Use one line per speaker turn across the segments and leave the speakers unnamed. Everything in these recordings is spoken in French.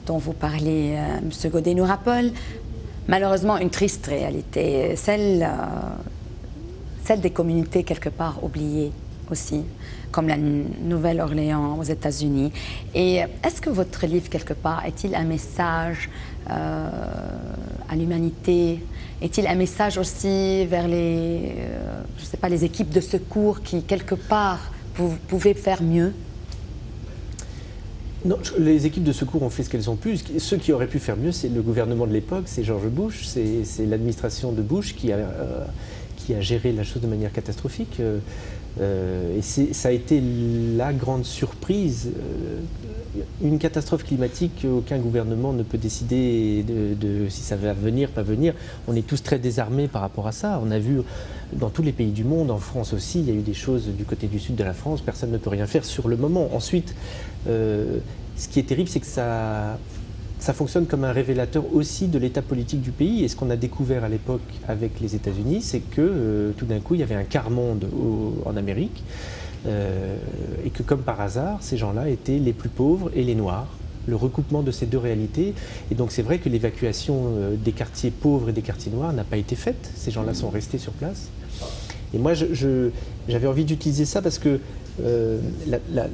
dont vous parlez, M. Godet, nous rappelle malheureusement une triste réalité, celle des communautés quelque part oubliées aussi, comme la Nouvelle-Orléans aux États-Unis. Et est-ce que votre livre, quelque part, est-il un message à l'humanité? Est-il un message aussi vers les, je sais pas, les équipes de secours qui, quelque part, pouvaient faire mieux?
Non, les équipes de secours ont fait ce qu'elles ont pu. Ceux qui auraient pu faire mieux, c'est le gouvernement de l'époque, c'est George Bush, c'est l'administration de Bush qui a géré la chose de manière catastrophique. Et ça a été la grande surprise. Une catastrophe climatique, aucun gouvernement ne peut décider de si ça va venir, pas venir. On est tous très désarmés par rapport à ça. On a vu dans tous les pays du monde, en France aussi, il y a eu des choses du côté du sud de la France, personne ne peut rien faire sur le moment. Ensuite, ce qui est terrible, c'est que ça fonctionne comme un révélateur aussi de l'état politique du pays. Et ce qu'on a découvert à l'époque avec les États-Unis, c'est que tout d'un coup, il y avait un quart-monde en Amérique et que comme par hasard, ces gens-là étaient les plus pauvres et les noirs. Le recoupement de ces deux réalités. Et donc c'est vrai que l'évacuation des quartiers pauvres et des quartiers noirs n'a pas été faite. Ces gens-là sont restés sur place. Et moi, j'avais envie d'utiliser ça parce que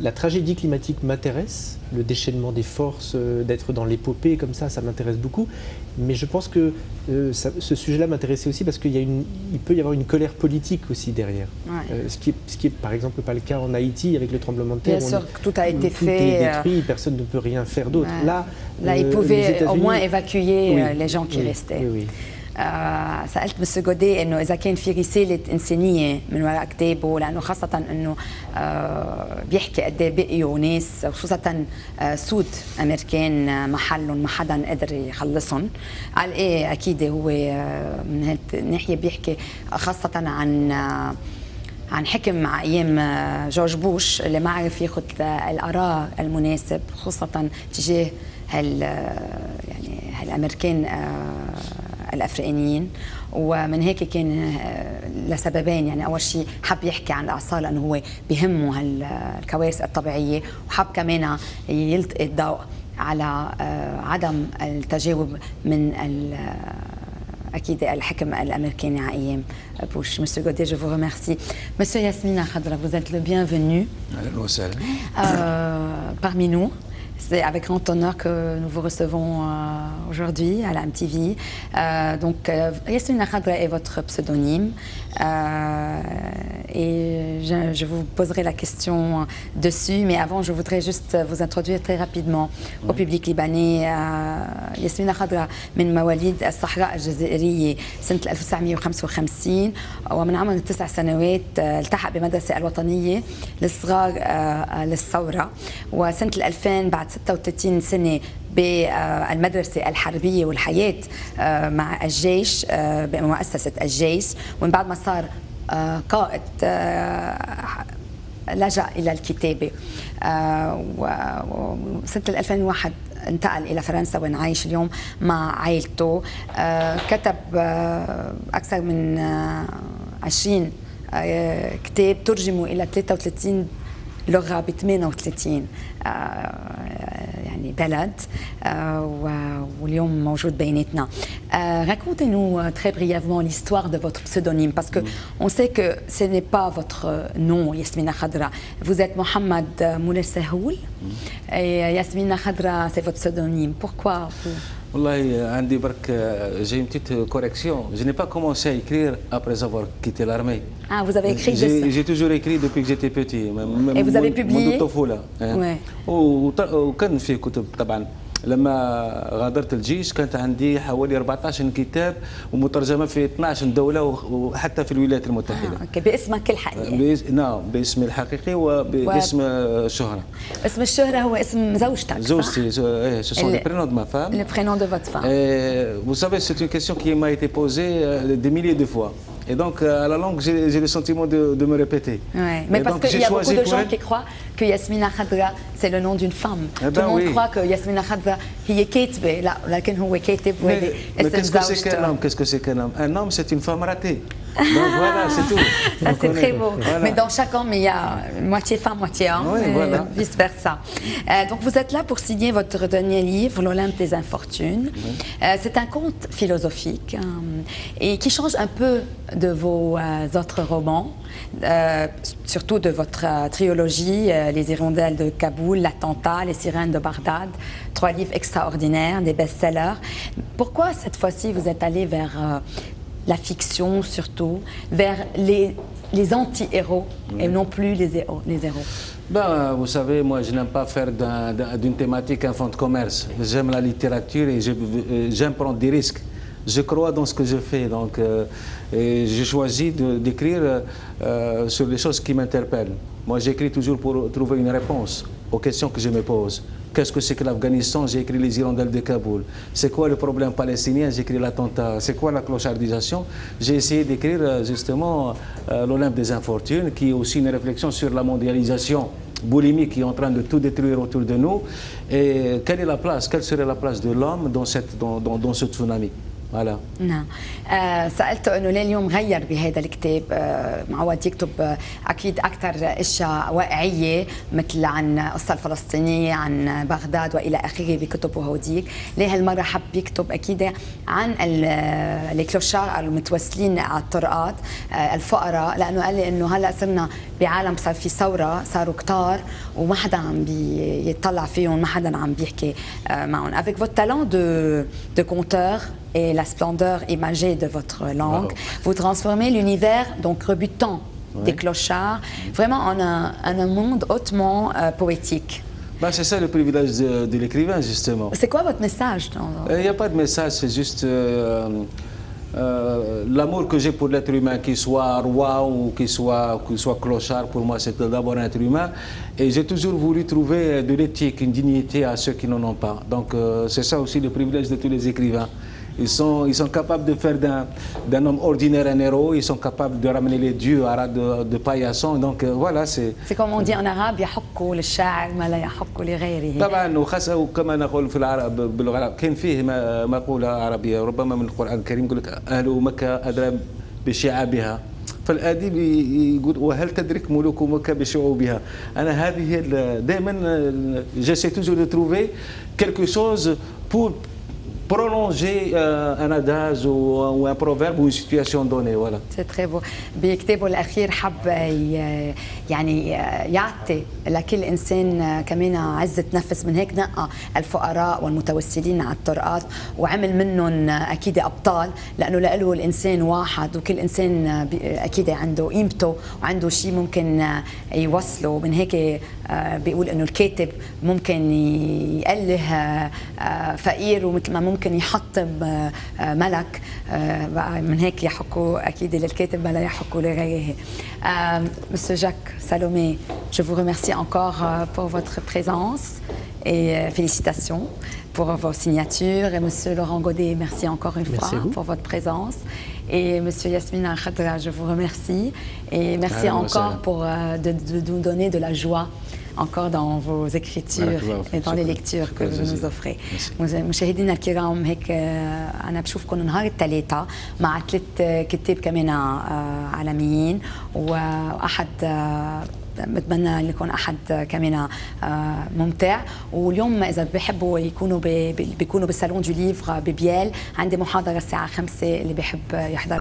la tragédie climatique m'intéresse, le déchaînement des forces, d'être dans l'épopée comme ça m'intéresse beaucoup. Mais je pense que ce sujet-là m'intéressait aussi parce qu'il peut y avoir une colère politique aussi derrière. Ouais. Ce qui est par exemple pas le cas en Haïti avec le tremblement de terre.
Bien sûr, tout a été fait.
Tout est détruit, personne ne peut rien faire d'autre.
Ouais. Là ils pouvaient au moins évacuer les gens qui restaient.
Oui.
سألت مستر جوديه انه اذا كان في رساله انسانيه من وراء كتابه لانه خاصه انه بيحكي قد ايه بقيوا ناس خصوصا سود امريكان محلهم ما حدا قدر يخلصهم. قال ايه اكيد هو من هالناحيه بيحكي خاصه عن حكم مع ايام جورج بوش اللي ما عرف ياخذ القرار المناسب خصوصا تجاه هالامريكان الافريقيين. ومن هيك كان لسببين، يعني اول شيء حب يحكي عن الاعصار لانه هو بهمه الكوارث الطبيعيه، وحب كمان يلقي الضوء على عدم التجاوب من أكيد الحكم الامريكاني على ايام بوش. Monsieur Godet, je vous remercie. Monsieur Yasmina Khadra, vous êtes le bienvenu parmi nous. C'est avec grand honneur que nous vous recevons aujourd'hui à la MTV. Donc, Yasmina Khadra est votre pseudonyme. Et je vous poserai la question dessus. Mais avant, je voudrais juste vous introduire très rapidement au public libanais. ياسمين خضراء من مواليد الصحراء الجزائرية سنة 1955 ومن عمر 9 سنوات التحق بمدرسة الوطنية للصغار للثورة، وسنة 2000 بعد 36 سنة بالمدرسة الحربية والحياة مع الجيش بمؤسسة الجيش، ومن بعد ما صار قائد لجأ إلى الكتابة. وسنة 2001 انتقل إلى فرنسا وين عايش اليوم مع عائلته. كتب أكثر من 20 كتاب ترجموا إلى 33 لغة ب 38 يعني بلد، واليوم موجود بيناتنا. Racontez-nous très brièvement l'histoire de votre pseudonyme, parce que on sait que ce n'est pas votre nom, Yasmina Khadra. Vous êtes Mohamed Moulay Sahoul et Yasmina Khadra, c'est votre pseudonyme. Pourquoi vous...
والله عندي برك j'ai une petite correction. Je n'ai pas commencé à écrire après avoir quitté l'armée.
Ah, vous avez écrit
J'ai toujours écrit depuis que j'étais petit.
Et vous avez publié?
منذ الطفولة. وكان في كتب طبعا. لما غادرت الجيش كانت عندي حوالي 14 كتاب ومترجمه في 12 دوله وحتى في الولايات المتحده.
باسمك الحقيقي؟
نعم، باسمي الحقيقي وباسم الشهره.
اسم الشهره هو اسم زوجتك؟
زوجتي، ce sont les prénoms de ma femme.
Le prénom de votre femme.
Vous savez, c'est une question qui m'a été posée des milliers de fois. Et donc, à la longue, j'ai le sentiment de me répéter.
Ouais. Mais parce qu'il y a beaucoup de gens qui croient que Yasmina Khadra, c'est le nom d'une femme. Tout le monde croit que Yasmina Khadra, هي كاتبة، لا لكن هو كاتب.
Mais qu'est-ce que c'est qu'un homme? Qu'est-ce que c'est qu'un homme? Un homme, c'est une femme ratée. Donc voilà, c'est tout.
Ça, c'est très beau.
Voilà.
Mais dans chaque homme, il y a moitié femme, moitié homme,
Oui, voilà.
vice-versa. Donc, vous êtes là pour signer votre dernier livre, L'Olympe des Infortunes. C'est un conte philosophique et qui change un peu de vos autres romans, surtout de votre trilogie, Les Hirondelles de Kaboul, L'Attentat, Les Sirènes de Bagdad. 3 livres extraordinaires, des best-sellers. Pourquoi cette fois-ci vous êtes allé vers la fiction surtout, vers les anti-héros et non plus les héros?
Ben, vous savez, moi, je n'aime pas faire d'une thématique un fonds de commerce. J'aime la littérature et j'aime prendre des risques. Je crois dans ce que je fais, donc j'ai choisi d'écrire sur les choses qui m'interpellent. Moi, j'écris toujours pour trouver une réponse aux questions que je me pose. Qu'est-ce que c'est que l'Afghanistan? J'ai écrit Les Hirondelles de Kaboul. C'est quoi le problème palestinien? J'ai écrit L'Attentat. C'est quoi la clochardisation? J'ai essayé d'écrire justement L'Olympe des Infortunes, qui est aussi une réflexion sur la mondialisation boulimique qui est en train de tout détruire autour de nous. Et quelle serait la place de l'homme dans ce tsunami? Voilà.
نعم سألته انه ليه اليوم غير بهذا الكتاب معود يكتب اكيد اكثر اشياء واقعيه مثل عن القصه الفلسطينيه عن بغداد والى اخره بكتبه هوديك ليه هالمره حب يكتب اكيد عن الكلوشار المتوسلين على الطرقات الفقراء لانه قال لي انه هلا صرنا بعالم صار في ثوره صاروا كتار وما حدا عم بيطلع فيهم ما حدا عم بيحكي معهم avec votre talent de conteur et la splendeur imagée de votre langue, vous transformez l'univers donc rebutant des clochards vraiment en un monde hautement poétique.
Ben, c'est ça le privilège de l'écrivain, justement.
C'est quoi votre message?
Il n'y a pas de message, c'est juste l'amour que j'ai pour l'être humain, qu'il soit roi ou qu'il soit clochard. Pour moi, c'est d'abord un être humain. Et j'ai toujours voulu trouver de l'éthique, une dignité à ceux qui n'en ont pas. Donc c'est ça aussi le privilège de tous les écrivains. Ils sont capables de faire d'un homme ordinaire un héros, ils sont capables de ramener les dieux à ras de paillasson. Donc voilà, c'est...
C'est comme on dit en arabe, يحق للشاعر ما لا يحق لغيره.
طبعا وخاصة كما نقول في العرب باللغة العربية كاين فيه مقولة عربية ربما من القرآن الكريم يقول لك أهل مكة أدرى بشعابها. فالأديب يقول وهل تدرك ملوك مكة بشعوبها. أنا هذه دائما j'essaie toujours de trouver quelque chose pour prolonger un adage ou un proverbe ou une situation donnée. Voilà.
C'est très beau. بكتابه الأخير حب يعني يعطي لكل إنسان كمان عزة نفس من هيك نقى الفقراء والمتوسلين على الطرقات وعمل منهم أكيد أبطال لأنه له الإنسان واحد وكل إنسان أكيد عنده قيمته وعنده شيء ممكن يوصله من هيك بيقول إنه الكاتب ممكن يأله فقير ومثل ما ممكن يحطم ملك من هيك يحكوا أكيد للكاتب ما لا يحكوا لغيره. Monsieur Jacques Salomé, je vous remercie encore pour votre présence et félicitations pour vos signatures. Et Monsieur Laurent Godet, merci encore une fois pour votre présence. Et Monsieur Yasmine Al-Khadra, je vous remercie. Et merci encore pour de nous donner de la joie encore dans vos écritures et dans les lectures que vous nous offrez. مشاهدينا الكرام هيك أنا بشوفكم نهار الثلاثاء مع 3 كتاب كمان عالميين وأحد بتمنى لكم أحد كمان ممتع واليوم إذا بيحبوا بيكونوا بالصالون دو ليفر ببيال عندي محاضرة الساعة 5 اللي بيحب يحضر